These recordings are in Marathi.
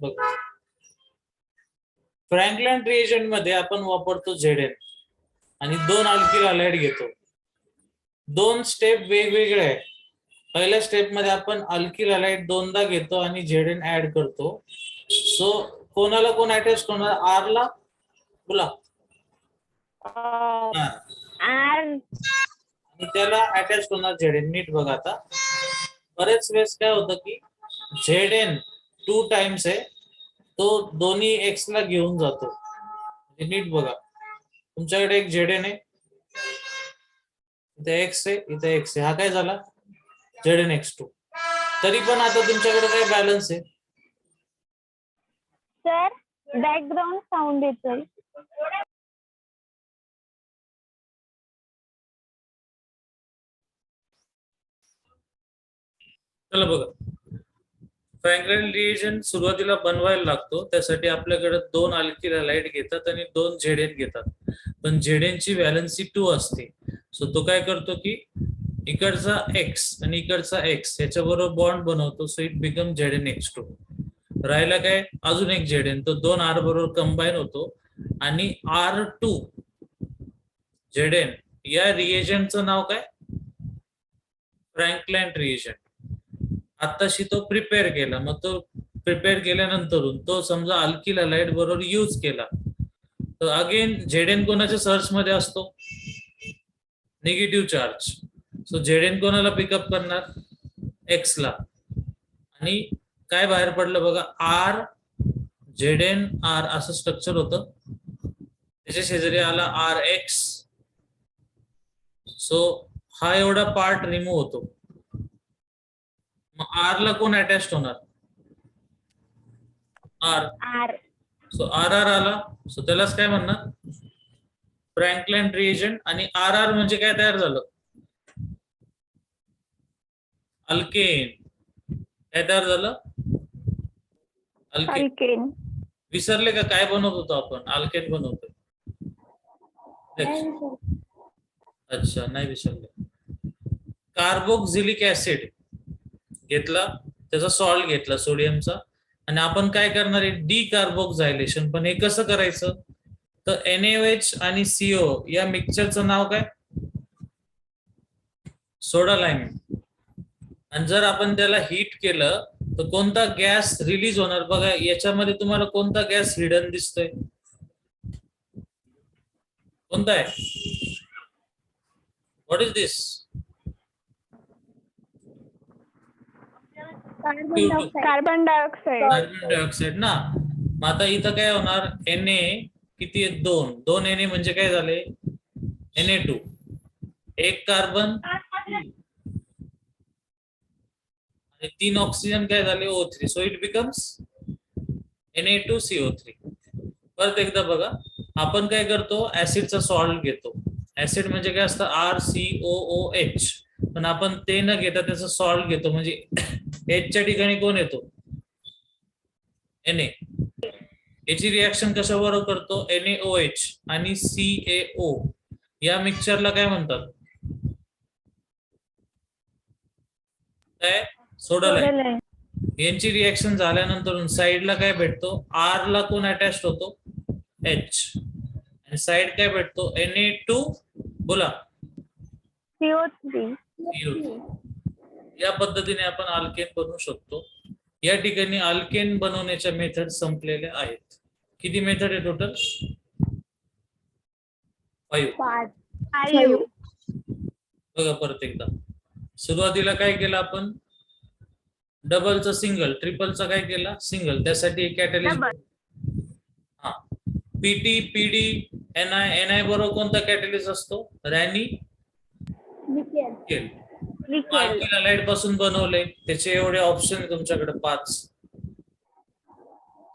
बघ, फ्रँकलिन रिएजंट मध्ये आपण वापरतो Zn आणि 2 अल्किल हॅलाइड घेतो. 2 स्टेप वेगवेगळे आहे. पहिल्या स्टेप मध्ये आपण अल्किल हॅलाइड दोनदा घेतो आणि Zn ऍड करतो. सो कोणाला कोण अटॅच होणार? आर ला बोला. आर आणि त्याला अटॅच होणार Zn. नीट बघा आता. बरेच वेळेस काय होतं की Zn 2 टाइम्स आहे, तो दोन्ही एक्स ला घेऊन जातो. नीट बघा, तुमच्याकडे एक Zn आहे, इथे एक्स आहे, इथे एक्स आहे. हा काय झाला? Zn x2. तरी पण आता तुमच्याकडे काय बॅलन्स आहे? सर बॅकग्राऊंड साऊंड येतोय. चला बघा, फ्रँकलिन रिएजंट सुरुवातीला बनवायला लागतो. त्यासाठी आपल्याकडे 2 अल्किल हॅलाइड घेतात आणि 2 Zn घेतात. पण Zn ची व्हॅलन्सी 2 असते. सो तो काय करतो की इकडचा एक्स आणि इकडचा एक्स याच्या बरोबर बॉन्ड बनवतो. So it become Zn x2. राहिला काय? अजून एक Zn, तो 2 R बरोबर कंबाईन होतो आणि R2 Zn या रिएजंटचं नाव काय? Franklin reagent. आताशी तो प्रिपेअर केला. मग तो प्रिपेअर केल्यानंतर तो समजा अल्किल हॅलाइड बरोबर यूज केला, तर अगेन Zn कोणाच्या सर्च मध्ये असतो? Negative charge. सो Zn कोणाला पिकअप करणार? एक्स ला. आणि काय बाहेर पडलं बघा, आर Zn आर असं स्ट्रक्चर होतं. त्याच्या शेजारी आला आर एक्स. सो हा एवढा पार्ट रिमूव्ह होतो. मग आर ला कोण अटॅच होणार? आर. सो आर आर आला. सो त्यालाच काय म्हणणार? Franklin reagent. आणि आर आर म्हणजे काय तयार झालं? अल्केन. काय तयार झालं? अल्केन. विसरले का काय बनवत होतो आपण? अल्केन बनवतो. अच्छा, नाही विसरले. कार्बोक्सिलिक ऍसिड घेतला, त्याचा सॉल्ट घेतला सोडियमचा, आणि आपण काय करणार आहे? डिकार्बोक्झायलेशन. पण हे कसं करायचं? तर NaOH आणि CO या मिक्सचरचं नाव काय? सोडा लाईम. आणि जर आपण त्याला हीट केलं तर कोणता गॅस रिलीज होणार? बघा, याच्यामध्ये तुम्हाला कोणता गॅस हिडन दिसतोय? कोणता आहे? What is this? Carbon dioxide. Carbon dioxide ना. मग आता इथं काय होणार? Na किती आहेत? 2 Na म्हणजे काय झाले? Na2. एक कार्बन आणि 3 ऑक्सिजन काय झाले? O3. So it becomes Na2CO3. परत एकदा बघा, आपण काय करतो? ऍसिडचा सॉल्ट घेतो. ऍसिड म्हणजे काय असतं? RCOOH. पण आपण ते न घेता त्याचा सॉल्ट घेतो, म्हणजे H च्या ठिकाणी कोण येतो? Na. याची रिएक्शन कशाबरोबर करतो? NaOH आणि CaO या मिक्सचरला काय म्हणतात? काय? सोडा लाईम. यांची रिएक्शन झाल्यानंतर साइडला काय भेटतो? आर ला कोण अटॅच होतो? H. आणि साइड काय भेटतो? Na2 बोला, CO3. या पद्धतीने आपण अल्केन बनवू शकतो. या ठिकाणी अल्केन बनवण्याच्या मेथड संपलेल्या आहेत. किती मेथड आहे टोटल? 5. बघा परत एकदा, सुरुवातीला काय केलं आपण? डबलचा सिंगल, ट्रिपलचा काय केला? सिंगल. त्यासाठी एक कॅटलिस्ट. हा, पीटी, पीडी, ni बरोबर कोणता कॅटलिस्ट असतो? रॅनी निकेल. अल्किल हॅलाइड पासून बनवले, त्याचे एवढे ऑप्शन आहे तुमच्याकडे 5.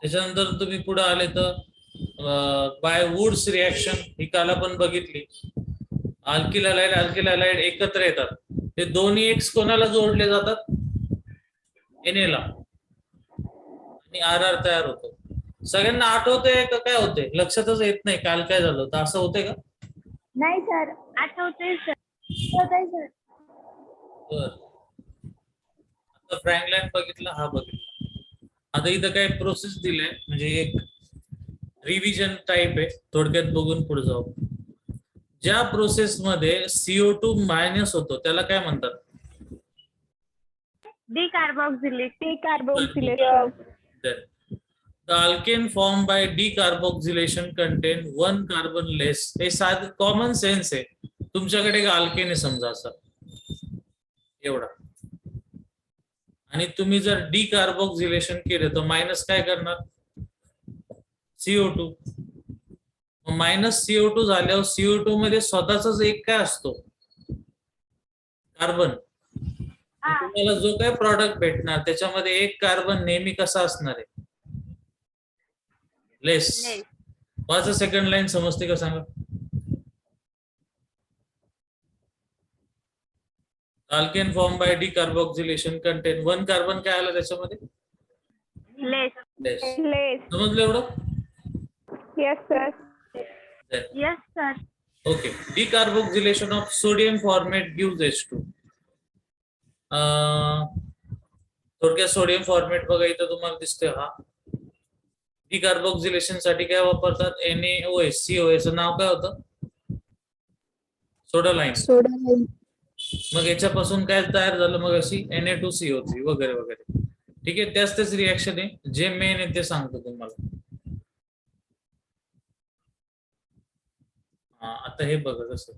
त्याच्यानंतर तुम्ही पुढे आले तर बाय वुड्स रिएक्शन ही काल आपण बघितली. अल्किल हॅलाइड एकत्र येतात. ते दोन्ही एक्स कोणाला जोडले जातात? Na ला. आणि आर तयार होतो. सगळ्यांना आठवतंय का काय होतंय? लक्षातच येत नाही काल काय झालं होतं, असं होतंय का? नाही सर, आठवतंय सर. बर, आता फ्रँकलिन बघितला, हा बघितला. आता इथं काय प्रोसेस दिलाय म्हणजे एक रिव्हिजन टाइप आहे, थोडक्यात बघून पुढे जाऊ. ज्या प्रोसेस मध्ये CO2 मायनस होतो त्याला काय म्हणतात? Decarboxylation. The alkane formed by decarboxylation contain one carbon less. हे साध कॉमन सेन्स आहे. तुमच्याकडे एक अल्केन आहे समजा असं एवढा, आणि तुम्ही जर डिकार्बोक्सिलेशन केलं तर मायनस काय करणार? CO2. मायनस CO2 झाल्यावर CO2 मध्ये स्वतःच एक काय असतो? कार्बन. तुम्हाला जो काय प्रॉडक्ट भेटणार त्याच्यामध्ये एक कार्बन नेहमी कसा असणार आहे? लेस. वाचा सेकंड लाईन, समजते का सांगा? Alkane form by decarboxylation content one carbon काय आलं त्याच्यामध्ये? Less. लेस. Less. समजलं एवढं? Yes, sir. Yes, sir. Okay. Decarboxylation of sodium formate gives H2. थोडक्यात सोडियम फॉर्मेट बघा इथं तुम्हाला दिसतोय हा. डिकार्बोक्सिलेशन साठी काय वापरतात? NaOH. COH चं नाव काय होतं? सोडा लाईन. मग याच्यापासून काय तयार झालं मग अशी Na2CO3 वगैरे वगैरे. ठीक आहे, त्याच रिॲक्शन आहे. जे मेन आहे ते सांगतो तुम्हाला. आता हे बघा कसं,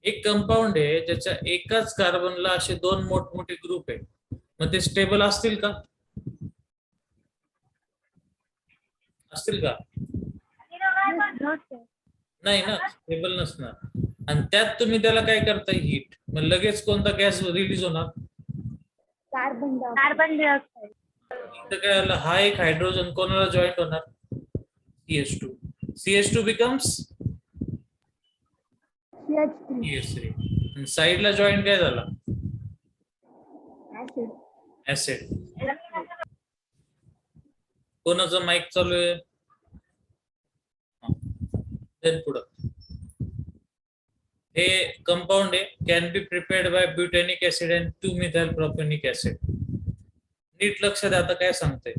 एक कंपाऊंड आहे ज्याच्या एकाच कार्बनला असे दोन मोठमोठे ग्रुप आहे, मग ते स्टेबल असतील का? असतील का? No, sir. नाही ना, स्टेबल नसणार. आणि त्यात तुम्ही त्याला काय करताय? हीट. मग लगेच कोणता गॅस रिलीज होणार? Carbon dioxide. Carbon dioxide. इथं काय आलं? हा एक हायड्रोजन कोणाला जॉईंट होणार? CH2. CH2 becomes CH3. CH3. आणि साईडला जॉईंट काय झाला? Acid. ऍसिड. कोणाचं माईक चालू आहे? देन पुढं हे कंपाऊंड आहे, can be prepared by butanoic acid and 2-मिथाइल प्रोपेनिक ऍसिड. नीट लक्ष द्या, आता काय सांगतोय.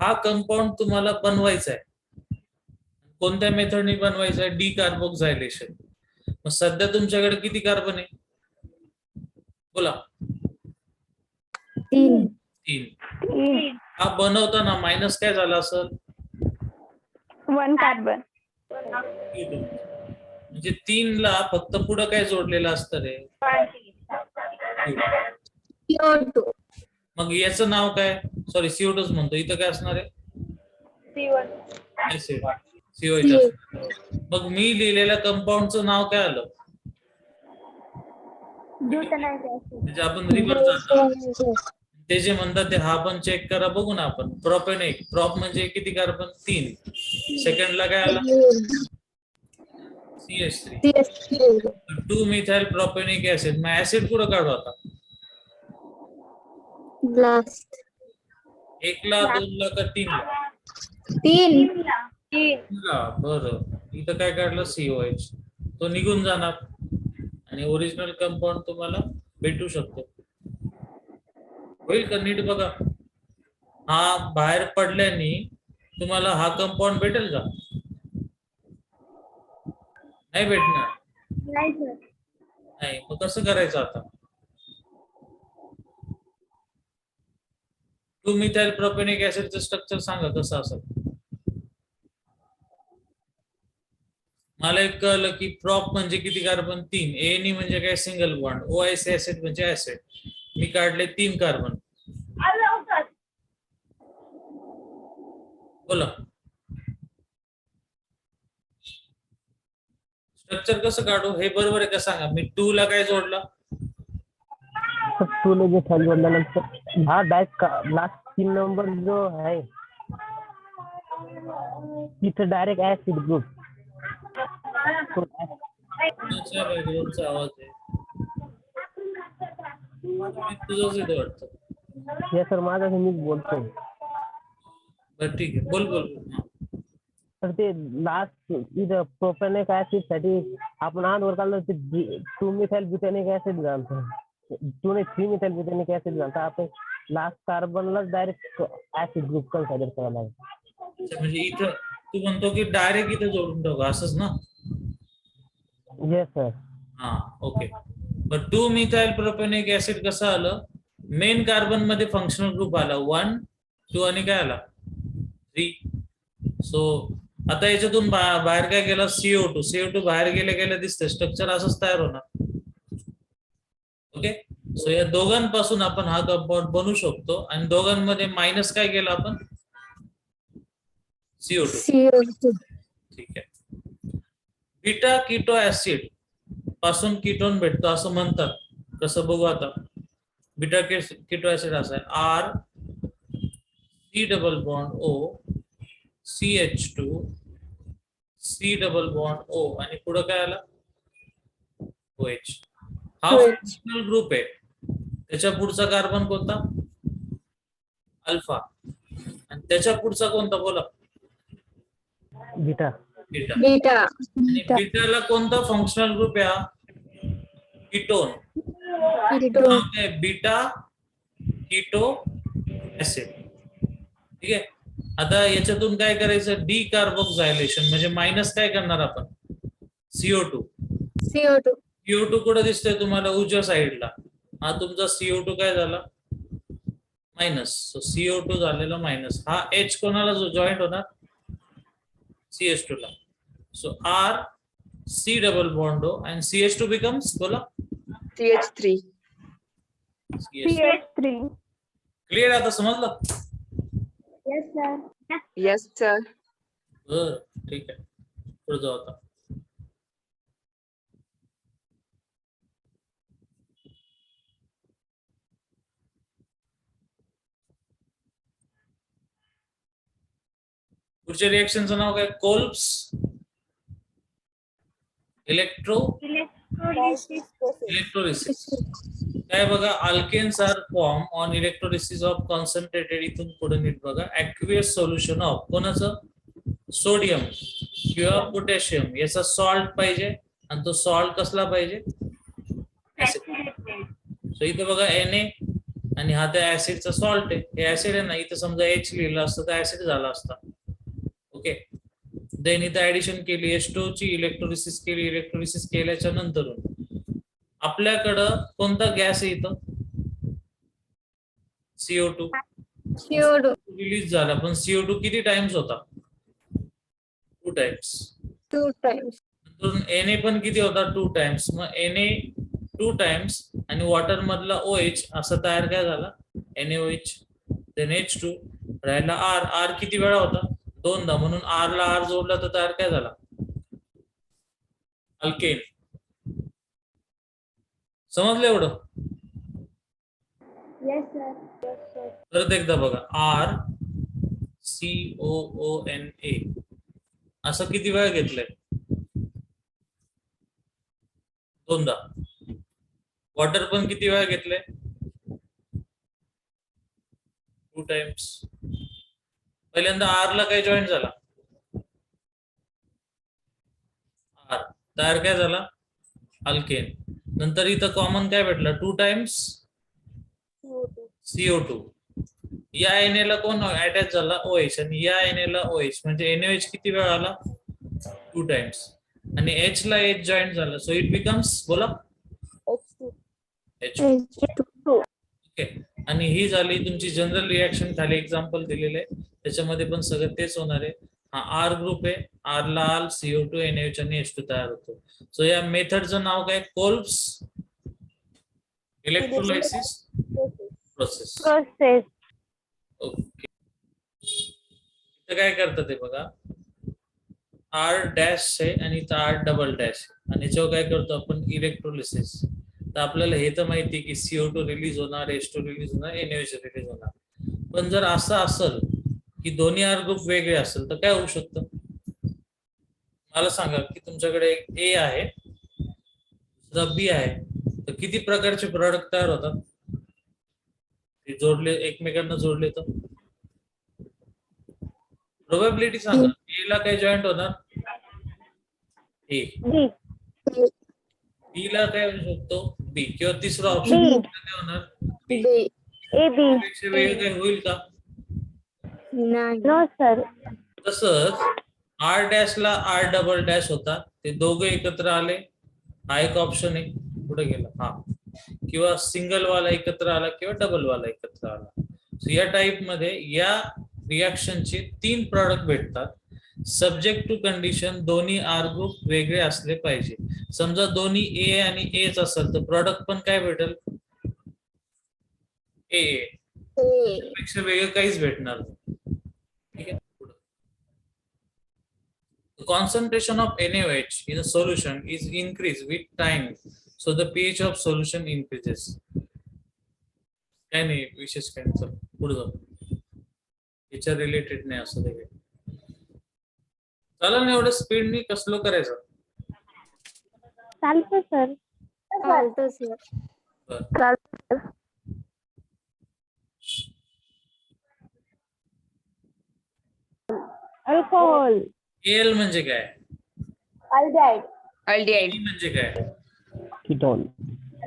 हा कंपाऊंड तुम्हाला बनवायचा आहे. कोणत्या मेथडने बनवायचा आहे? डिकार्बोक्सिलेशन. मग सध्या तुमच्याकडे किती कार्बन आहे? बोला. 3. 3. 3. हा बनवताना मायनस काय झाला असेल? 1 carbon. म्हणजे 3 ला फक्त पुढं काय जोडलेलं असतं रे? CO2. मग याचं नाव काय? सॉरी, CO2 म्हणतो. इथं काय असणार आहे? C1. ऍसिड. COH. मग मी लिहिलेल्या कंपाऊंडचं नाव काय आलं? Butanoic acid. म्हणजे आपण रिव्हर्स जातो. ते जे म्हणतात ते हा पण चेक करा, बघू ना आपण. प्रोपेनिक. प्रॉप म्हणजे किती कार्बन? 3. सेकंडला काय आला? CH3. 2-मिथाइल propanoic acid. मग ऍसिड कुठं काढू आता? Blast. 1 ला, 2 ला का 3 ला? 3. 3 ला. बरं, इथं काय काढलं? COH. तो निघून जाणार आणि ओरिजिनल कंपाऊंड तुम्हाला भेटू शकतो. होईल का? नीट बघा. हा बाहेर पडल्याने तुम्हाला हा कंपाऊंड भेटेल का? नाही भेटणार. नाही सर. नाही. मग कसं करायचं आता? 2-मिथाइल प्रोपेनिक ऍसिडचं स्ट्रक्चर सांगा कसं असेल. मला एक कळलं की प्रॉप म्हणजे किती कार्बन? 3. एनी म्हणजे काय? Single bond. OIC ऍसिड म्हणजे ऍसिड. मी काढले 3 कार्बन. बोला. स्ट्रक्चर कसं काढू हे बरोबर आहे का सांगा? मी 2 ला काय जोडला? 2 जे खाली जोडल्यानंतर हा डायरेक्ट लास्ट 3 नंबर जो आहे तिथे डायरेक्ट ऍसिड ग्रुप. कोणाच्या बॅकग्राऊंडचा आवाज आहे? तुझंच येतो वाटतं. हे सर माझा मीच बोलतोय. बरं ठीक आहे, बोल बोल. तर ते लास्ट इथं प्रोपेनिक ऍसिड साठी आपण आंधवर काढलं ते 2-मिथाइल ब्युटॅनिक ऍसिड घालतो. 3-मिथाइल ब्युटॅनिक ऍसिड घालतो आपण. लास्ट कार्बनला डायरेक्ट ऍसिड ग्रुप कन्सिडर करायला लागेल. अच्छा, म्हणजे इथं तू म्हणतो की डायरेक्ट इथं जोडून टाकू असंच ना? Yes sir. हा, ओके. बर 2 मिथाइल प्रोपेनिक ऍसिड कसं आलं? मेन कार्बन मध्ये फंक्शनल ग्रुप आला 1, 2 आणि काय आला 3. सो आता याच्यातून बाहेर काय गेला? CO2. CO2 बाहेर गेले गेले दिसते, स्ट्रक्चर असंच तयार होणार. ओके, सो या दोघांपासून आपण हा कंपाऊंड बनवू शकतो. आणि दोघांमध्ये मायनस काय केलं आपण? CO2. CO2. ठीक आहे. बीटा कीटो ऍसिड पासून कीटोन भेटतो असं म्हणतात. कसं बघू आता. बीटा कीटो ऍसिड असा आहे R C double bond O CH2 C double bond O आणि पुढे काय आला? OH. हा OH. फंक्शनल ग्रुप आहे. त्याच्या पुढचा कार्बन कोणता? अल्फा. आणि त्याच्या पुढचा कोणता बोला? बीटा. बीटा. बीटा. आणि बीटाला कोणता फंक्शनल ग्रुप आहे हा? कीटोन. कीटोन. काय? Beta keto acid. ठीक आहे. आता याच्यातून काय करायचं? डिकार्बोक्सायलेशन म्हणजे मायनस काय करणार आपण? CO2. CO2. CO2 कुठे दिसतोय तुम्हाला? उजव्या साईडला. हा तुमचा CO2 काय झाला? मायनस. सो CO2 झालेला मायनस. हा H कोणाला जॉईंट होणार? CH2 ला. So R C double bond O and CH2 becomes बोला CH3. CH3. क्लिअर आता समजलं? Yes, sir. Yes, sir. बर, ठीक आहे. पुढे जाऊ आता. पुढच्या रिएक्शनचं नाव काय? Kolbe's electrolysis. काय बघा, alkanes are form on electrolysis of concentrated. इथून पुढे नीट बघा. ऍक्वियस सोल्युशन ऑफ कोणाचं? सोडियम किंवा पोटॅशियम याचा सॉल्ट पाहिजे. आणि तो सॉल्ट कसला पाहिजे? सो इथं बघा Na आणि हा त्या ऍसिडचा सॉल्ट आहे. हे ऍसिड आहे ना, इथं समजा H लिहिलं असतं तर ऍसिड झाला असता. ओके, देन इथं ऍडिशन केली H2 ची, इलेक्ट्रोलिसिस केली. इलेक्ट्रोलिसिस केल्याच्या नंतर आपल्याकडं कोणता गॅस आहे इथं? CO2. CO2. रिलीज झाला, पण CO2 किती टाइम्स होता? 2 टाइम्स. 2 times. Na पण किती होता? 2 टाइम्स. मग Na 2 टाइम्स आणि वॉटर मधला OH असं तयार काय झाला? NaOH. देन H2 राहिला R. R किती वेळा होता? 2दा. म्हणून R ला R जोडला तर तयार काय झाला? अल्केन. समजलं एवढं? Yes, sir. Yes, sir. परत एकदा बघा. R COONA असं किती वेळा घेतलंय? 2दा. वॉटर पण किती वेळा घेतलंय? 2 टाइम्स. पहिल्यांदा R ला काय जॉईन झाला? R तयार काय झाला? अल्केन. नंतर इथं कॉमन काय भेटला? 2 टाइम्स CO2. या Na ला कोण अटॅच झाला? OH. आणि या Na ला OH म्हणजे NaOH किती वेळा आला? 2 टाइम्स. आणि H ला H जॉईन झाला. सो इट बिकम्स बोला H2. ओके, आणि ही झाली तुमची जनरल रिएक्शन. खाली एक्झाम्पल दिलेले आहे, त्याच्यामध्ये पण सगळं तेच होणार आहे. हा R ग्रुप आहे. R ला R, CO2, NaOH आणि H2 तयार होतो. सो या मेथडचं नाव काय? Kolbe's electrolysis process. Process. Okay, इथं काय करतात ते बघा. R डॅश आहे आणि इथं R डबल डॅश आहे. आणि याच्यावर काय करतो आपण? इलेक्ट्रोलिसिस. तर आपल्याला हे तर माहिती आहे की CO2 रिलीज होणार, H2 रिलीज होणार, NaOH रिलीज होणार. पण जर असं असेल की दोन्ही R ग्रुप वेगळे असेल तर काय होऊ शकतं? मला सांगा की तुमच्याकडे एक A आहे, दुसरा B आहे, तर किती प्रकारचे प्रोडक्ट तयार होतात? ते जोडले, एकमेकांना जोडले तर प्रोबॅबिलिटी सांगा. A ला काय जॉईंट होणार? A. D. B ला काय होऊ शकतो? B. किंवा तिसरा ऑप्शन काय होणार? B. B. AB. पेक्षा वेगळं काही होईल का? नाही. No, sir. तसंच आर डॅशला आर डबल डॅश होता, ते दोघे एकत्र आले, हा एक ऑप्शन आहे. पुढे गेला हा, किंवा सिंगल वाला एकत्र आला किंवा डबल वाला एकत्र आला. So या टाइप मध्ये या रिॲक्शनचे 3 प्रॉडक्ट भेटतात. सब्जेक्ट टू कंडिशन दोन्ही आर ग्रुप वेगळे असले पाहिजे. समजा दोन्ही ए आणि एच असेल तर प्रॉडक्ट पण काय भेटेल? ए. पेक्षा वेगळं काहीच भेटणार नाही. ठीक आहे. The concentration of NaOH in a solution is increased with time, so the pH of solution increases. काय नाही विशेष काय नाही. चल पुढे जाऊ. याच्या रिलेटेड नाही असं काही. चालेल ना, एवढं स्पीडनी कसलो करायचं? चालतं सर. चालतं सर. बरं. चालतं. अल्कोहोल. एल म्हणजे काय? अल्डिहाइड. Aldehyde. E म्हणजे काय? कीटोन.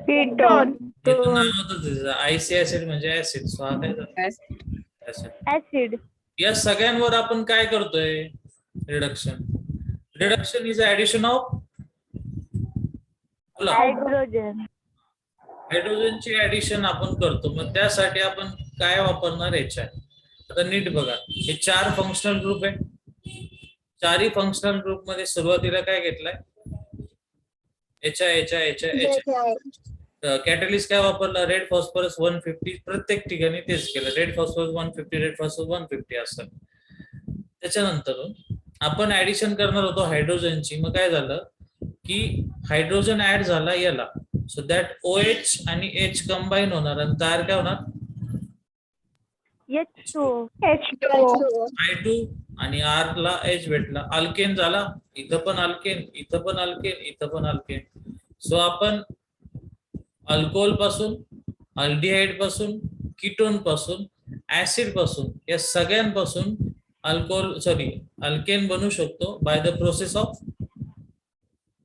कीटोन. हे तर नाव होतं त्याचं. आयसी ऍसिड म्हणजे ऍसिड. सो हा काय झाला? Acid. ऍसिड. ऍसिड. या सगळ्यांवर आपण काय करतोय? Reduction. Reduction is addition of hydrogen. हायड्रोजनची ऍडिशन आपण करतो. मग त्यासाठी आपण काय वापरणार? HI. आता नीट बघा, हे 4 फंक्शनल ग्रुप आहे. 4ही फंक्शनल ग्रुप मध्ये सुरुवातीला काय घेतलाय? HI. कॅटलिस्ट काय वापरला? Red phosphorus 150. प्रत्येक ठिकाणी तेच केलं. रेड फॉस्फरस 150, रेड फॉस्फरस 150 असं. त्याच्यानंतर आपण ऍडिशन करणार होतो हायड्रोजनची. मग काय झालं की हायड्रोजन ऍड झाला याला. सो दॅट OH आणि H कंबाईन होणार आणि तयार काय होणार? H2O. I2 आणि R ला H भेटला. अल्केन झाला. इथं पण अल्केन, इथं पण अल्केन, इथं पण अल्केन. सो आपण अल्कोहोल पासून, अल्डिहाइड पासून, कीटोन पासून, ऍसिड पासून, या सगळ्यांपासून अल्केन बनवू शकतो by the process of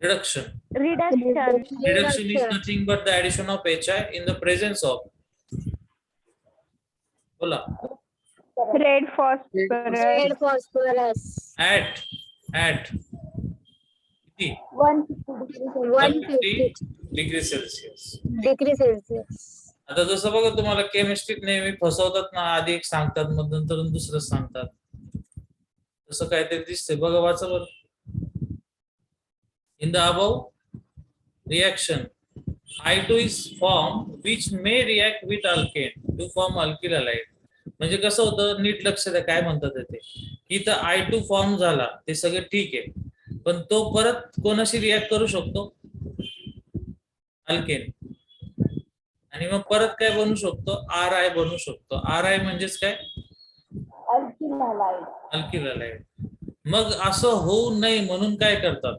reduction. Reduction. Reduction is nothing but the addition of HI in the presence of. बोला. Red phosphorus. Red phosphorus. At किती? 150 डिग्री सेल्सिअस. Degree Celsius. आता जसं बघा, तुम्हाला केमिस्ट्रीत नेहमी फसवतात ना, आधी एक सांगतात मग नंतर दुसरं सांगतात. तसं काहीतरी दिसतंय बघा, वाचा बरं. In the above reaction, I2 is formed which may react with alkane to form alkyl halide. म्हणजे कसं होतं, नीट लक्ष द्या काय म्हणतात ते. इथं I2 फॉर्म झाला, ते सगळं ठीक आहे, पण तो परत कोणाशी रिॲक्ट करू शकतो? अल्केन. आणि मग परत काय बनू शकतो? RI बनू शकतो. RI म्हणजेच काय? Alkyl halide. मग असं होऊ नये म्हणून काय करतात?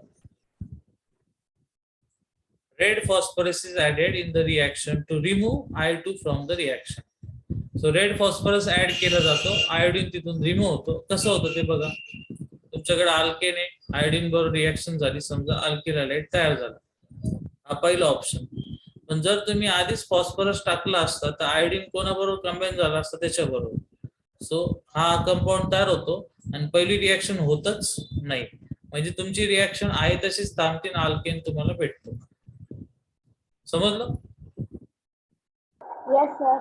Red phosphorus is added in the reaction to remove I2 from the reaction. So red phosphorus add केला जातो, आयोडीन तिथून रिमूव्ह होतो. कसं होतं ते बघा. तुमच्याकडे अल्केन आहे, आयोडीन बरोबर रिएक्शन झाली, समजा अल्किल हलाइड तयार झाला. हा पहिला ऑप्शन. पण जर तुम्ही आधीच फॉस्फरस टाकला असता तर आयोडीन कोणाबरोबर कंबाईन झाला असता? त्याच्याबरोबर. सो हा कंपाऊंड तयार होतो आणि पहिली रिएक्शन होतच नाही. म्हणजे तुमची रिएक्शन आहे तशीच थांबते, अल्केन तुम्हाला भेटतो. समजलं? Yes sir.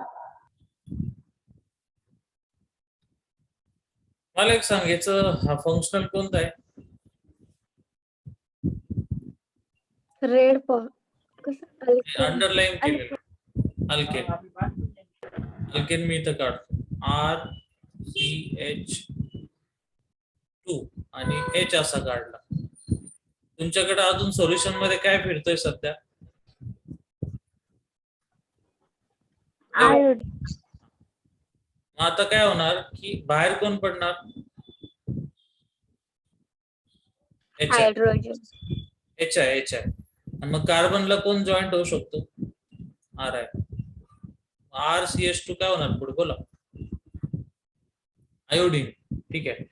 मला एक सांगायचं, हा फंक्शनल कोणता आहे? रेड अंडरलाईन केलेलं अल्केन. अल्केन मी इथं काढतो. RCH2 आणि H असा काढला. तुमच्याकडे अजून सोल्युशन मध्ये काय फिरतोय सध्या? आयोडीन. आता काय होणार की बाहेर कोण पडणार? हायड्रोजन. HI. आणि मग कार्बनला कोण जॉईंट होऊ शकतो? RI. RCH2 काय होणार पुढे? बोला. आयोडीन. ठीक आहे,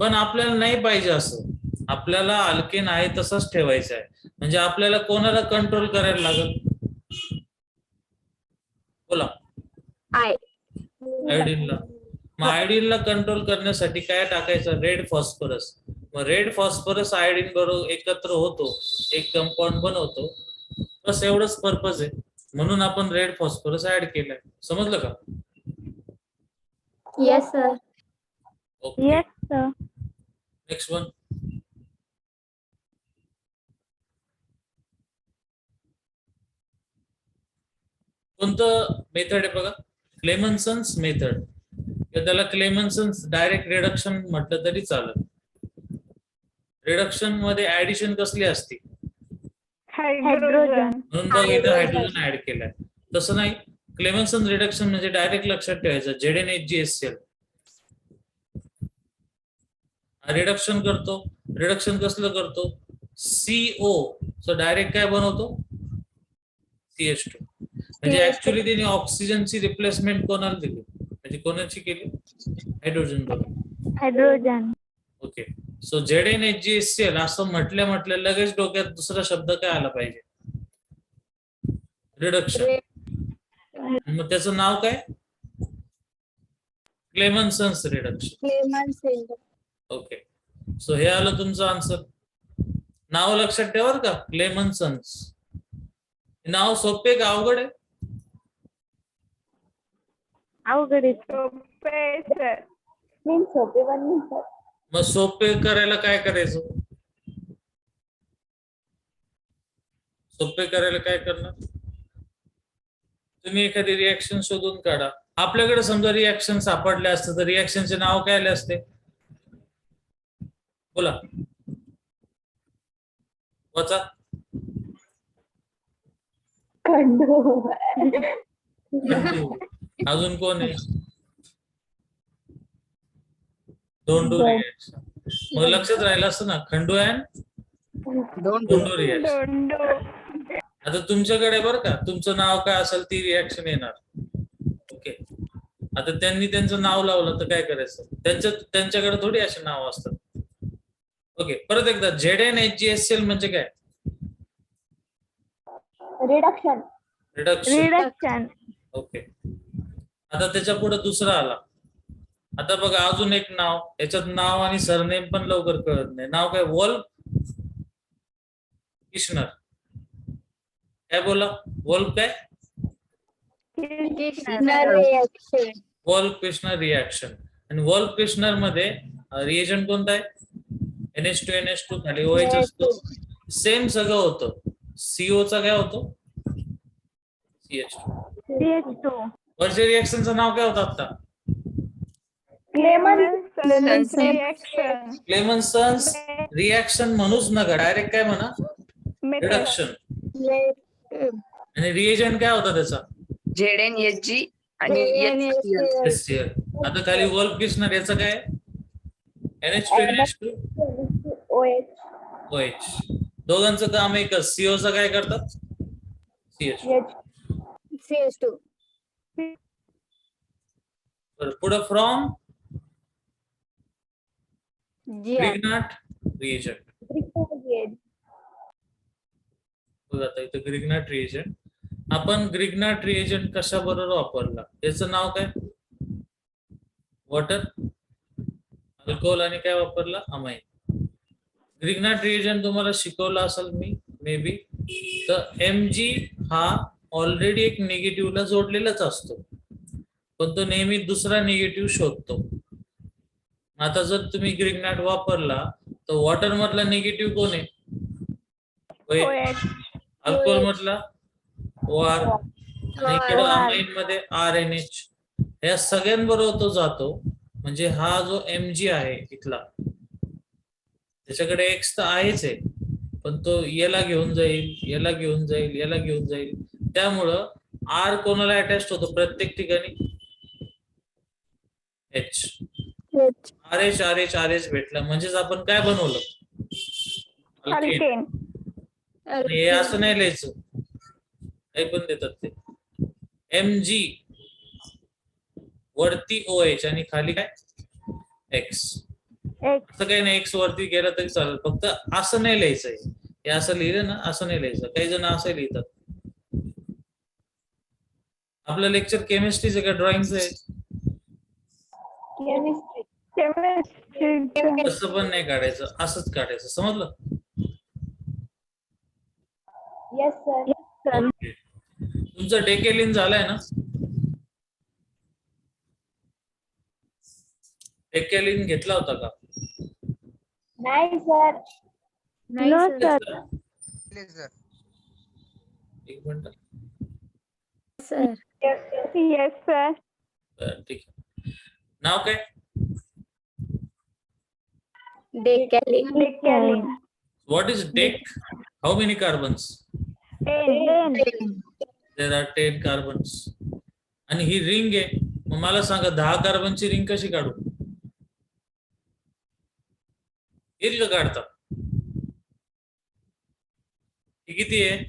पण आपल्याला नाही पाहिजे असं. आपल्याला अल्केन आहे तसंच ठेवायचं आहे. म्हणजे आपल्याला कोणाला कंट्रोल करायला लागेल? बोला. आयोडीनला. मग आयोडीनला कंट्रोल करण्यासाठी काय टाकायचं? Red phosphorus. मग रेड फॉस्फरस आयोडीन बरोबर एकत्र होतो, एक कंपाऊंड बनवतो, बस एवढंच पर्पज आहे. म्हणून आपण रेड फॉस्फरस ऍड केलाय. समजलं का? Yes, sir. Okay. Yes, sir. Next one. कोणतं मेथड आहे बघा? क्लेमन्सन्स मेथड. त्याला क्लेमन्सन्स डायरेक्ट रिडक्शन म्हटलं तरी चालेल. रिडक्शन मध्ये ऍडिशन कसली असते? Hydrogen. म्हणून बघ इथं हायड्रोजन ऍड केलाय. तसं नाही, क्लेमन्सन रिडक्शन म्हणजे डायरेक्ट लक्षात ठेवायचं ZnHgHCl. रिडक्शन करतो. रिडक्शन कसलं करतो? CO सो डायरेक्ट काय बनवतो? CH2. म्हणजे ऍक्च्युली त्याने ऑक्सिजनची रिप्लेसमेंट कोणाला दिली? म्हणजे कोणाची केली? हायड्रोजन बरोबर. Hydrogen. ओके. सो ZnHgHCl असं म्हटल्या लगेच डोक्यात दुसरा शब्द काय आला पाहिजे? रिडक्शन. मग त्याचं नाव काय? क्लेमन्सन्स रिडक्शन. Clemenson. ओके. सो हे आलं तुमचं आन्सर. नाव लक्षात ठेवा का? क्लेमन्सन्स. नाव सोपे का अवघड आहे? अवघड सोपे सर. मग सोपे करायला काय करायचं? सोपे करायला काय करणार? तुम्ही एखादी रिॲक्शन शोधून काढा. आपल्याकडे समजा रिॲक्शन सापडले असतं तर रिॲक्शनचे नाव काय आले असते? बोला. वाचा. खंडू. अजून कोण आहे? दोंडू रिॲक्शन. मग लक्षात राहिलं असतं ना, खंडू अँड दोंडू रिॲक्शन. आता तुमच्याकडे बरं का, तुमचं नाव काय असेल ती रिॲक्शन येणार. ओके. आता त्यांनी त्यांचं नाव लावलं तर काय करायचं? त्यांच्याकडे थोडी असे नाव असतात. ओके. परत एकदा ZnHgHCl म्हणजे काय? Reduction. रिडक्शन. ओके. आता त्याच्या पुढे दुसरा आला. आता बघा अजून एक नाव. याच्यात नाव आणि सरनेम पण लवकर कळत नाही. नाव काय? वोल्फ किशनर. काय बोला? वोल्फ काय? Kirchner reaction. Wolff किशनर reaction. आणि वोल्फ किशनर मध्ये रिएजंट कोणता आहे? NH2NH2 खाली OH असतो. सेम सगळं होतं. CO चा काय होतो? CH2. CH2. वरच्या रिॲक्शनचं नाव काय होतं आता? Clemenson reaction. क्लेमन्सन्स रिॲक्शन म्हणूच नका, डायरेक्ट काय म्हणा? रिडक्शन. आणि रिएजंट काय होता त्याचा? ZnHg आणि HCl. HCl. आता खाली वोल्फ किशनर याचं काय? NH2NH2 OH. दोघांचं काम एकच. CO चं काय करतात? CH2. CH2. पुढे फ्रॉम Gr. ग्रिग्नाट रिएजंट. बघा आता इथं ग्रिग्नाट रिएजंट. आपण ग्रिग्नाट रिएजंट कशा बरोबर वापरला? याचं नाव काय? वॉटर, अल्कोहोल आणि काय वापरला? अमाइन. ग्रिग्नाट रिएजंट तुम्हाला शिकवला असेल मी मे बी. तर Mg हा ऑलरेडी एक निगेटिव्हला जोडलेलाच असतो, पण तो नेहमी दुसरा निगेटिव्ह शोधतो. आता जर तुम्ही ग्रिग्नाट वापरला तर वॉटर मधला निगेटिव्ह कोण आहे? OH. अल्कोहोल मधला OR. आणि इकडे अमाइन मध्ये RNH. या सगळ्यांबरोबर तो जातो. म्हणजे हा जो Mg आहे इथला, त्याच्याकडे X तर आहेच आहे, पण तो याला घेऊन जाईल, याला घेऊन जाईल, याला घेऊन जाईल. त्यामुळं R कोणाला अटॅच होतो प्रत्येक ठिकाणी? H. RH RH RH भेटला म्हणजेच आपण काय बनवलं? अल्केन. Alkane. आणि हे असं नाही लिहायचं, काही पण देतात ते. Mg वरती OH आणि खाली काय? X. X. असं काही नाही, X वरती गेला तरी चालेल, फक्त असं नाही लिहायचंय. हे असं लिहिलं ना, असं नाही लिहायचं. काही जण असं लिहितात. आपलं लेक्चर केमिस्ट्रीचं का ड्रॉइंगचं आहे? केमिस्ट्री तसं पण नाही काढायचं, असंच काढायचं, समजलं? Yes sir. ओके. तुमचं डेकेलिन झालंय ना? डेकेलिन घेतला होता का? नाही सर. No sir. एक मिनिट. सर. Yes sir. ठीक आहे. नाव काय? डेकॅलिन What is deck? How many carbons? 10 There are 10 carbons. आणि ही रिंग आहे, मग मला सांगा 10 कार्बनची रिंग कशी काढू? येईल का काढता? ही किती आहे?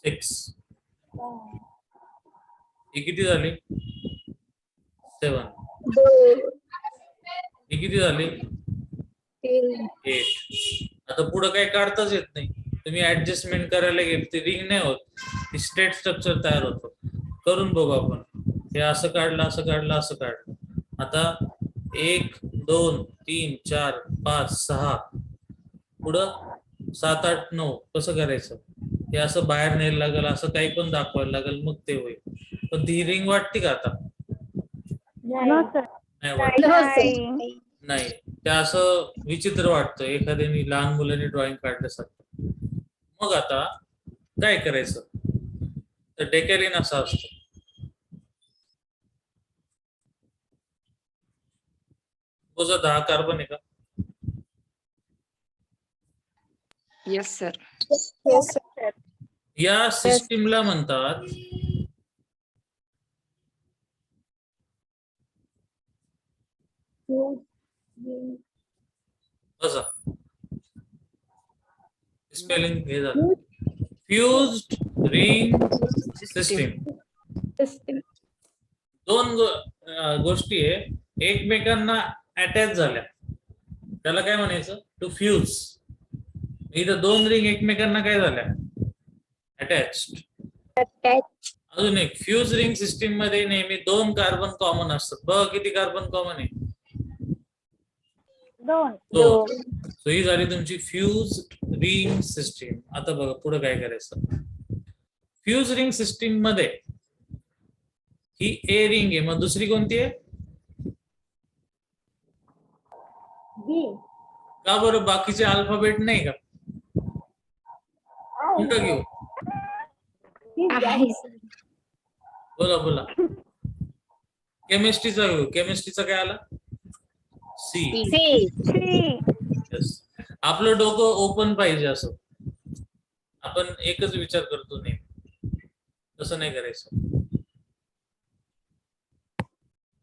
6. ही किती झाली? 7. ही किती झाली? 8. आता पुढे काही काढताच येत नाही, तुम्ही ऍडजस्टमेंट करायला गेल ती रिंग नाही होत, ती स्टेट स्ट्रक्चर तयार होतं. करून बघू आपण. हे असं काढलं, असं काढलं, असं काढलं. आता 1 2 3 4 5 6 पुढं 7 8 9 कसं करायचं? हे असं बाहेर न्यायला लागेल, असं काही पण दाखवायला लागेल, मग ते होईल. पण ती रिंग वाटते का आता? No sir. नाही वाटत. नाही. नाही, ते असं विचित्र वाटतं एखाद्याने लहान मुलांनी ड्रॉइंग काढल्यासारखं. मग आता काय करायचं? तर डेकेलिन असं असतं. तुझा 10 कार्बन आहे का? Yes sir. या सिस्टीमला म्हणतात बसा, स्पेलिंग हे झालं, फ्युज्ड रिंग सिस्टीम. दोन गोष्टी आहे, एकमेकांना अटॅच झाल्या, त्याला काय म्हणायचं? To fuse. इथं 2 रिंग एकमेकांना काय झाल्या? अटॅच्ड. अजून एक, फ्यूज रिंग सिस्टीम मध्ये नेहमी 2 कार्बन कॉमन असतात. बघ किती कार्बन कॉमन आहे? 2. सो ही झाली तुमची फ्यूज रिंग सिस्टीम. आता बघा पुढे काय करायचं. फ्यूज रिंग सिस्टीम मध्ये ही ए रिंग आहे, मग दुसरी कोणती आहे? का बरं? बाकीचे अल्फाबेट नाही का? कोणतं घेऊ? बोला बोला. केमिस्ट्रीचा घेऊ. केमिस्ट्रीचा काय आला? सी. Yes. आपलं डोकं ओपन पाहिजे, असं आपण एकच विचार करतो नाही, तसं नाही करायचं.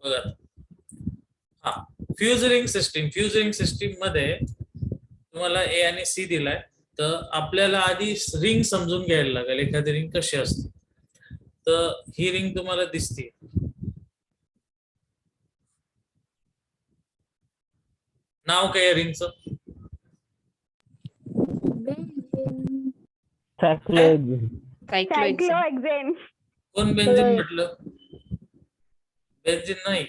बघा हा fuse ring system. Fuse ring system मध्ये तुम्हाला ए आणि सी दिलाय, तर आपल्याला आधी रिंग समजून घ्यायला लागेल एखादी रिंग कशी असते. तर ही रिंग तुम्हाला दिसते, नाव काय रिंगचं? सायक्लोहेक्सेन. कोण बेन्झिन म्हटलं? बेन्झिन नाही.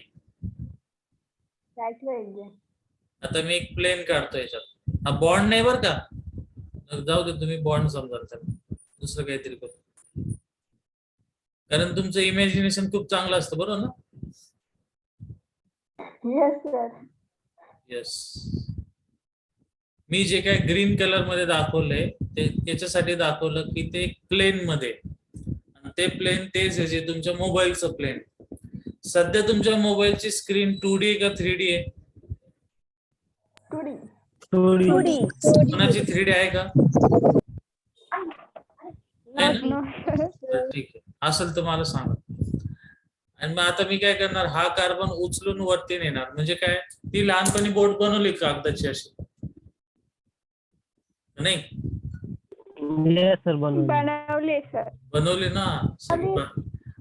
आता मी एक प्लेन काढतो याच्यात, हा बॉन्ड नाही बर का, जाऊ दे, तुम्ही बॉन्ड समजा, त्याला दुसरं काहीतरी करू, कारण तुमचं इमॅजिनेशन खूप चांगलं असतं, बरोबर ना? Yes sir. येस. मी जे काय ग्रीन कलर मध्ये दाखवलंय ते याच्यासाठी दाखवलं की ते प्लेन मध्ये, आणि ते प्लेन तेच आहे जे तुमच्या मोबाईलचं प्लेन. सध्या तुमच्या मोबाईलची स्क्रीन 2D आहे का 3D आहे? 2D. कोणाची 3D आहे का? आहे ना? तर ठीक आहे, असेल तर मला सांगा. आणि मग आता मी काय करणार, हा कार्बन उचलून वरती नेणार. म्हणजे काय, ती लहानपणी बोट बनवली कागदाची अशी, नाही? बनवले सर. बनवली ना.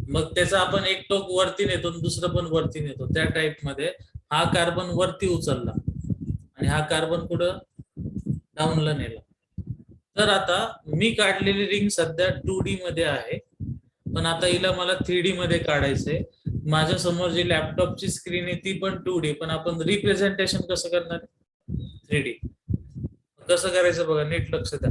मग त्याचा आपण एक टोक वरती नेतो, दुसरं पण वरती नेतो. त्या टाइप मध्ये हा कार्बन वरती उचलला आणि हा कार्बन कुठं डाऊनला नेला. तर आता मी काढलेली रिंग सध्या 2D मध्ये आहे, पण आता हिला मला 3D मध्ये काढायचंय. माझ्या समोर जी लॅपटॉपची स्क्रीन आहे ती पण 2D, पण आपण रिप्रेझेंटेशन कसं करणार? 3D. कसं करायचं बघा, नीट लक्ष द्या.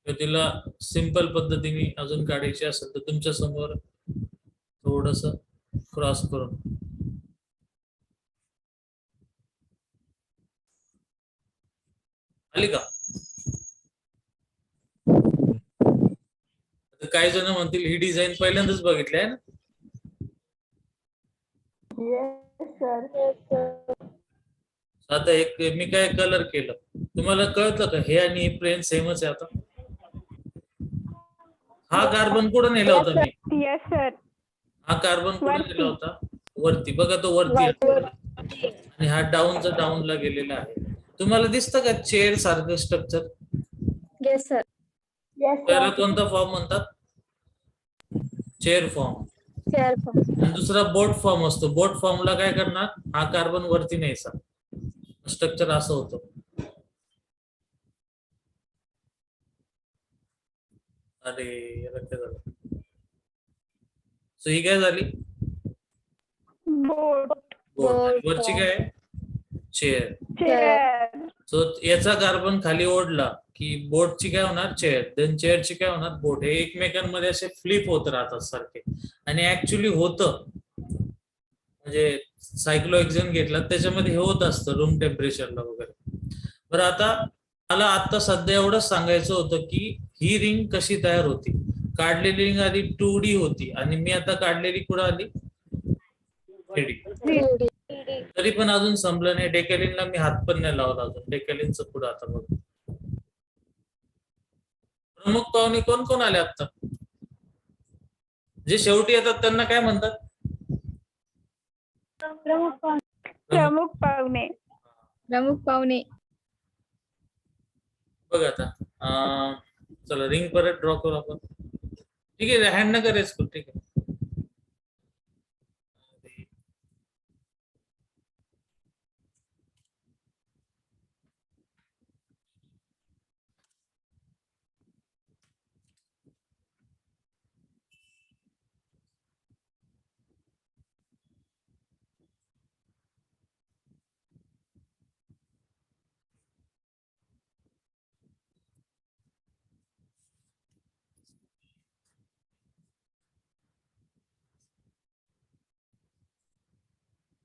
तर तिला सिंपल पद्धतीने अजून काढायची असेल तर तुमच्या समोर थोडस क्रॉस करून आली का? आता काही जण म्हणतील ही डिझाईन पहिल्यांदाच बघितली आहे ना. Yes, sir. आता एक मी काय कलर केलं, तुम्हाला कळतं का हे आणि हे प्लेन सेमच आहे? आता हा कार्बन कुठं नेला होता मी? Yes, sir. हा कार्बन कुठं वरती. नेला होता? वरती. बघा तो वरती आहे. आणि हा डाऊनला गेलेला आहे. तुम्हाला दिसतं का चेअर सारखं स्ट्रक्चर? Yes, sir. Yes, पहिला sir. कोणता फॉर्म म्हणतात? Chair form. Careful. आणि दुसरा बोट फॉर्म असतो. बोट फॉर्मला काय करणार? हा कार्बन वरती न्यायचा. स्ट्रक्चर असं होतं. अरे रद्द झालं. सो ही काय झाली? Boat. बोट. वरची काय? चेअर. Chair. सो याचा कार्बन खाली ओढला की बोटची काय होणार? चेअर. देन चेअरची काय होणार? बोट. हे एकमेकांमध्ये असे फ्लिप होत राहतात सारखे. आणि ऍक्च्युली होतं, म्हणजे सायक्लोहेक्सेन घेतला त्याच्यामध्ये हे होत असतं रूम टेम्परेचरला वगैरे. बरं, आता सध्या एवढंच सांगायचं होतं की ही रिंग कशी तयार होती. काढलेली रिंग आधी 2D होती आणि मी आता काढलेली कुठं आली? 3D. तरी पण अजून संपलं नाही. डेकॅलिनला मी हात पण नाही लावला अजून. डेकॅलिनचं पुढं आता बघ. प्रमुख पाहुणे कोण कोण आले आता? जे शेवटी येतात त्यांना काय म्हणतात? प्रमुख पाहुणे. प्रमुख पाहुणे. बघ आता चला रिंग परत ड्रॉ करू आपण. ठीक आहे, हँड नका रेस करू. ठीक आहे.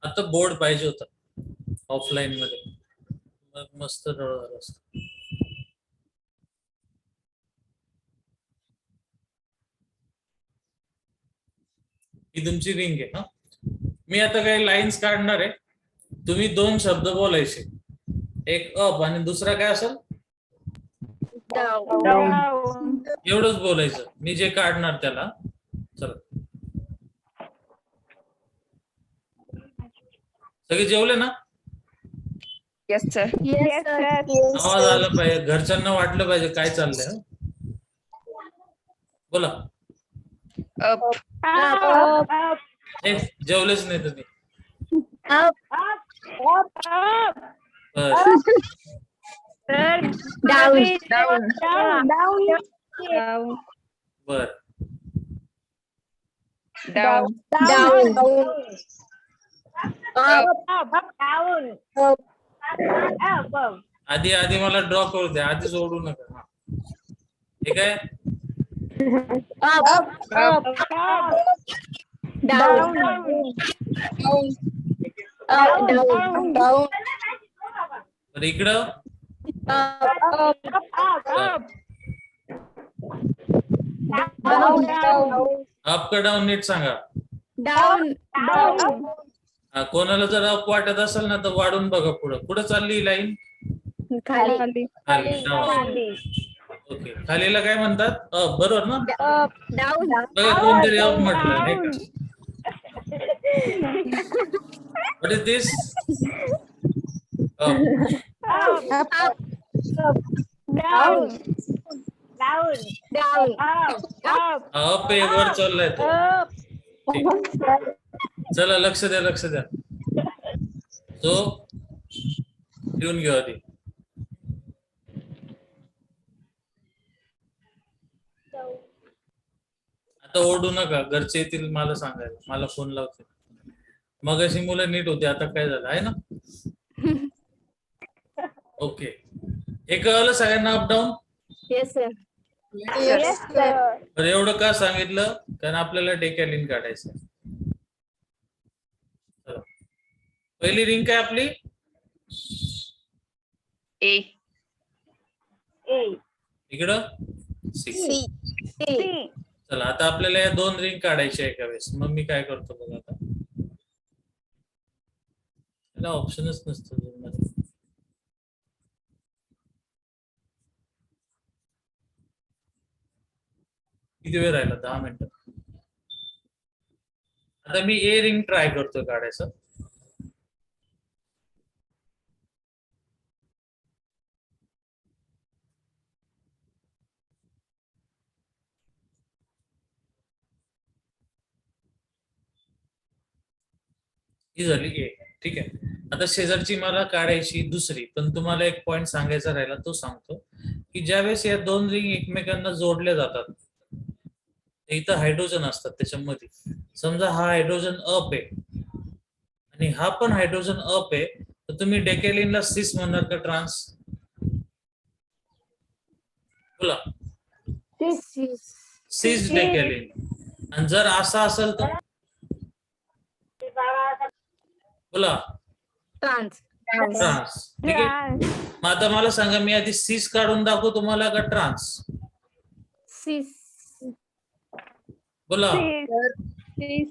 आता बोर्ड पाहिजे होता ऑफलाईन मध्ये, मग मस्त झालं असतं. ही तुमची रिंग आहे. हा, मी आता काही लाईन्स काढणार आहे. तुम्ही 2 शब्द बोलायचे. एक अप आणि दुसरा काय असेल? Down. एवढंच बोलायचं मी जे काढणार त्याला. चला, सगळे जेवले ना? Yes, sir. Yes, sir. आवाज आला पाहिजे, घरच्यांना वाटलं पाहिजे काय चाललंय. हं? बोला. Up. Up. Up. हे जेवलेच नाही तुम्ही. Up. Up. Up. बस. Sir. Down. Down. Down. Down. बर. Down. Down. Up. Up. Down. Up. Up. Up. आधी मला ड्रॉ करू द्या, आधी सोडू नका. हा. ठीक आहे. Up. Up. Up. Down. Down. Up. Down. Down. तर इकडं Up. Up. Up. Up. Down. Down. Up का डाऊन नीट सांगा. Down. Down. हा, कोणाला जर अप वाटत असेल ना तर वाढून बघा. पुढे चालली लाईन. खाली. खाली डाऊन. ओके, खालीला काय म्हणतात? अप. बरोबर ना? Up. Down. बघा कोणतरी अप म्हटलं नाही का? What is this? Up. Up. Up. Down. Down. Down. Up. Up. Up आहे, वर चाललाय तो. Up. ठीक. चला लक्ष द्या. तो लिहून घेऊ आधी. आता ओरडू नका, घरचे येतील मला सांगायला, मला फोन लावतील. मग अशी मुलं नीट होती, आता काय झालं आहे ना. ओके, हे कळलं सगळ्यांना up down. Yes sir. Yes, sir. तर एवढं का सांगितलं, कारण आपल्याला डेकॅलिन काढायचं. चला. पहिली रिंग काय आपली, A. A. इकडं 6. सी. C. चला आता आपल्याला या 2 रिंग काढायच्या एका वेळेस. मग मी काय करतो बघा, आता त्याला ऑप्शनच नसतं Zoom मध्ये. किती वेळ राहिला, 10 मिनिटं. आता मी ए रिंग ट्राय करतो काढायचं. ही झाली ए. ठीक आहे. आता शेजारची मला काढायची दुसरी, पण तुम्हाला एक पॉइंट सांगायचा राहिला, तो सांगतो की ज्यावेळेस या 2 रिंग एकमेकांना जोडल्या जातात, इथं हायड्रोजन असतात त्याच्यामध्ये. समजा हा हायड्रोजन अप आहे आणि हा पण हायड्रोजन अप आहे, तर तुम्ही डेकेलिनला सिस म्हणणार का ट्रान्स? बोला. सिस डेकेलिन. आणि जर असा असेल तर बोला ट्रान्स. ट्रान्स. ठीक आहे. Trans. मग आता मला सांगा, मी आधी सिस काढून दाखवू तुम्हाला का ट्रान्स? सिस. बोला. C.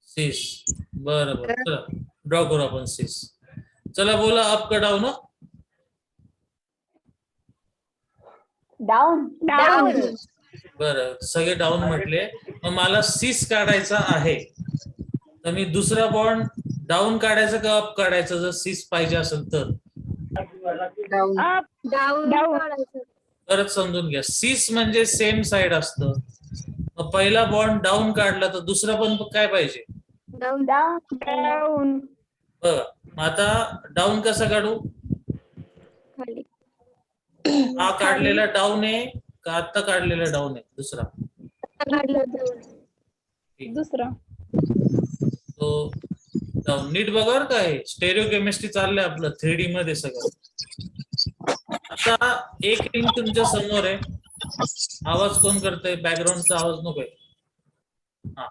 सिस. बरं बरं, चला ड्रॉ करू आपण सिस. चला बोला, अप का डाऊन? Down. डाऊन. बरं, सगळे डाऊन म्हटले. मग मला सिस काढायचा आहे, तर मी दुसरा बॉन्ड डाऊन काढायचं का अप काढायचं, जर सिस पाहिजे असेल तर? Down. Up. डाऊन. Down. परत समजून घ्या, सिस म्हणजे सेम साइड असतं. मग पहिला बॉन्ड डाऊन काढला तर दुसरा पण काय पाहिजे? डाऊन. Down. Down. बघा, मग आता डाऊन कसा काढू? खाली. हा काढलेला डाऊन आहे का आता काढलेला डाऊन आहे दुसरा? काढलं डाऊन. दुसरा. तो डाऊन. नीट बघा बरं काय, स्टेरिओ केमिस्ट्री चाललंय आपलं 3D मध्ये सगळं. आता एक रिंग तुमच्या समोर आहे. आवाज कोण करतंय? बॅकग्राऊंडचा आवाज नकोय. हा,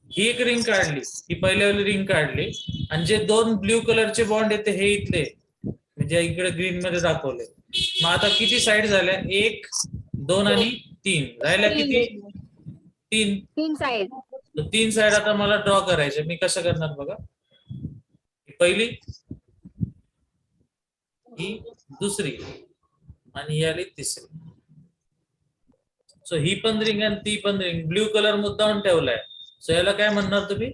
ही एक रिंग काढली, ही पहिल्यावाली रिंग काढली, आणि जे 2 ब्ल्यू कलरचे बॉन्ड आहेत हे इथले, म्हणजे इकडे ग्रीन मध्ये दाखवले. मग आता किती साइड झाल्या? 1, 2 आणि 3 राहिल्या. किती? 3. 3 साइड. 3 साइड आता मला ड्रॉ करायचे. मी कसं करणार बघा, ही पहिली, ही दुसरी, आणि ही आली तिसरी. सो ही पण रिंग आणि ती पण रिंग. ब्ल्यू कलर मुद्दाम ठेवलाय, सो याला काय म्हणणार तुम्ही?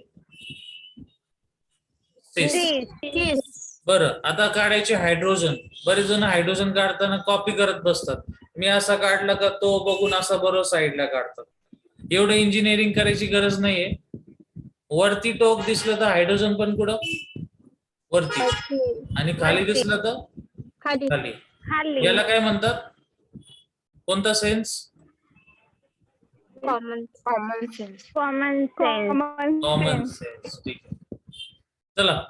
सिस. सिस. बरं, आता काढायचे हायड्रोजन. बरेच जण हायड्रोजन काढताना कॉपी करत बसतात. मी असा काढला का तो बघून असा बरोबर साईडला काढतात. एवढं इंजिनिअरिंग करायची गरज नाहीये. वरती टोक दिसलं तर हायड्रोजन पण कुठं? वरती, आणि खाली दिसलं तर खाली. खाली. खाली. याला काय म्हणतात? कोणता sense? Common. Common sense. Common sense. Common sense. ठीक आहे. चला,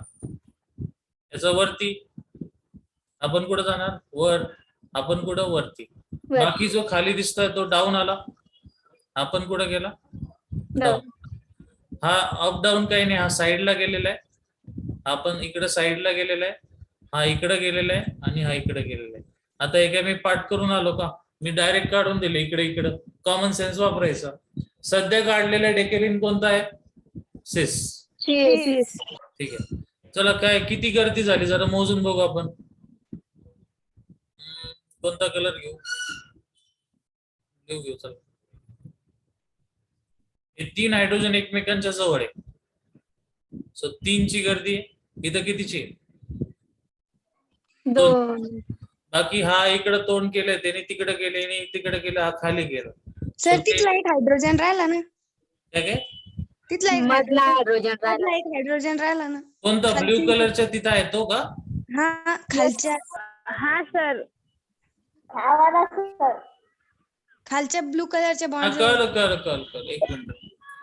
याचा वरती आपण कुठं जाणार? वर. आपण कुठं? वरती. वर. बाकी जो खाली दिसतोय तो डाऊन आला. आपण कुठं गेला? डाऊन. हा अप डाऊन काही नाही, हा साईडला गेलेला आहे. आपण इकडे साईडला गेलेला आहे, हा इकडे गेलेला आहे, आणि हा इकडे गेलेला आहे. आता हे काय मी पाठ करून आलो का? मी डायरेक्ट काढून दिले इकडे इकडे. कॉमन सेन्स वापरायचा. सध्या काढलेला डेकेलिन कोणता आहे? सिस. सिस. ठीक आहे. चला, काय किती गर्दी झाली जरा मोजून बघू आपण. कोणता कलर घेऊ? घेऊ. चला, हे 3 हायड्रोजन एकमेकांच्या जवळ आहे, सो 3 ची गर्दी आहे. इथं कितीची? 2. बाकी हा इकडे तोंड केलंय, त्याने तिकडे गेले, आणि तिकडे गेलं, हा खाली गेला. सर तिथला एक हायड्रोजन राहिला ना, काय? तिथला एक मधला हायड्रोजन हायड्रोजन राहिला. एक हायड्रोजन राहिला ना. कोणता? ब्ल्यू कलरच्या तिथं आहे तो का? हा खालच्या हा सर. खालच्या ब्लू कलरच्या हा, बॉन्ड कळलं. एक मिनिट.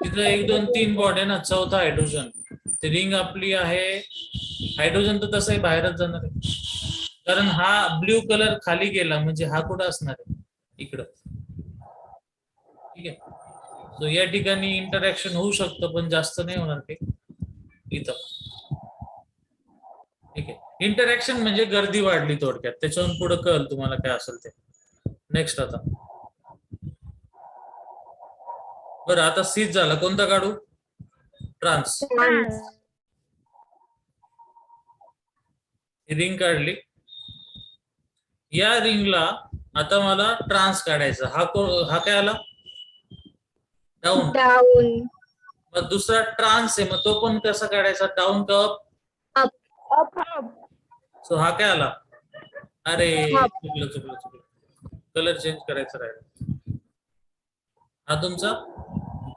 तिथं 1 2 3 बॉन्ड आहे ना, चौथा हायड्रोजन. ती रिंग आपली आहे. हायड्रोजन तर तसंही बाहेरच जाणार आहे, कारण हा ब्ल्यू कलर खाली गेला म्हणजे हा कुठं असणार आहे, इकडं. ठीक आहे. सो या ठिकाणी इंटरॅक्शन होऊ शकतं, पण जास्त नाही होणार ते इथं. ठीक आहे. इंटरॅक्शन म्हणजे गर्दी वाढली थोडक्यात, त्याच्यावरून पुढे कळलं तुम्हाला काय असेल ते. नेक्स्ट आता बरं, आता सीच झाला, कोणता काढू? ट्रान्स. रिंग काढली. या रिंगला आता मला ट्रान्स काढायचा. हा काय आला? डाऊन. डाऊन. मग दुसरा ट्रान्स आहे, मग तो पण कसा काढायचा? डाऊन का अप? Up up. सो हा काय आला? अरे Up. चुकलं. कलर चेंज करायचा राहिला. हा तुमचा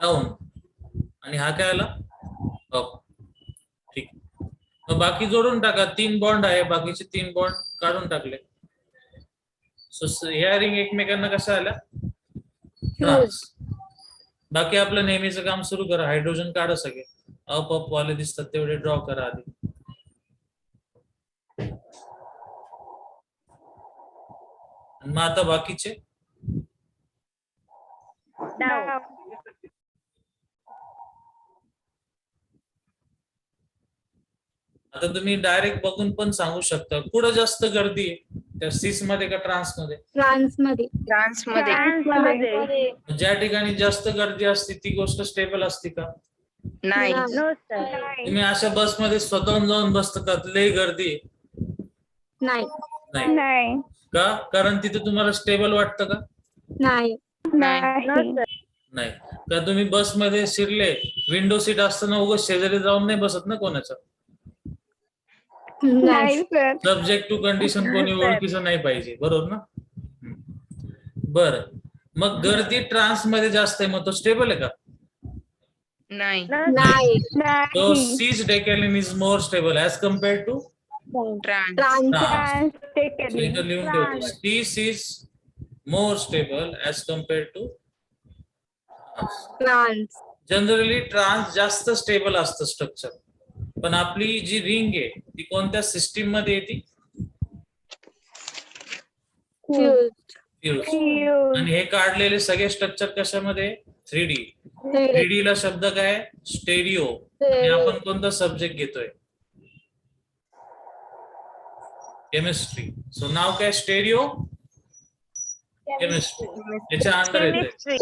डाऊन आणि हा काय आला? अप. ठीक. मग बाकी जोडून टाका. 3 बॉन्ड आहे, बाकीचे 3 बॉन्ड काढून टाकले. सो ह्या रिंग एकमेकांना कशा आल्या? ट्रान्स. बाकी आपलं नेहमीचं काम सुरू करा. हायड्रोजन काढा सगळे. अप वाले दिसतात तेवढे ड्रॉ करा आधी. मग आता बाकीचे डाऊन. आता तुम्ही डायरेक्ट बघून पण सांगू शकता कुठं जास्त गर्दी आहे, त्या सीस मध्ये का ट्रान्स मध्ये? ट्रान्स मध्ये. ट्रान्समध्ये मध्ये. ज्या ठिकाणी जास्त गर्दी असते ती गोष्ट स्टेबल असते का? नाही. No sir. तुम्ही अशा बस मध्ये स्वतःहून जाऊन बसतात, लय गर्दी आहे? नाही. नाही नाही. का? कारण तिथे तुम्हाला स्टेबल वाटतं का? नाही. नाही. नाही. का तुम्ही बस मध्ये शिरले, विंडो सीट असताना उगाच शेजारी जाऊन नाही बसत ना कोणाचं? नाही सर. सब्जेक्ट टू कंडिशन कोणी ओळखीचं नाही पाहिजे, बरोबर ना? बर, मग गर्दी ट्रान्स मध्ये जास्त आहे, मग तो स्टेबल आहे का? नाही. नाही. तो नाही. Cis decalin is more stable as compared to trans. Trans. इथं लिहून ठेवतो. Cis is more stable as compared to trans. Generally trans जास्त स्टेबल असतं स्ट्रक्चर. पण आपली जी रिंग आहे ती कोणत्या सिस्टीम मध्ये येते? फ्यूज. फ्यूज. आणि हे काढलेले सगळे स्ट्रक्चर कशामध्ये? 3D. 3D ला शब्द काय? स्टेरिओ. आणि आपण कोणता सब्जेक्ट घेतोय? केमिस्ट्री. सो नाव काय? Stereo chemistry. याच्या अंडर येते.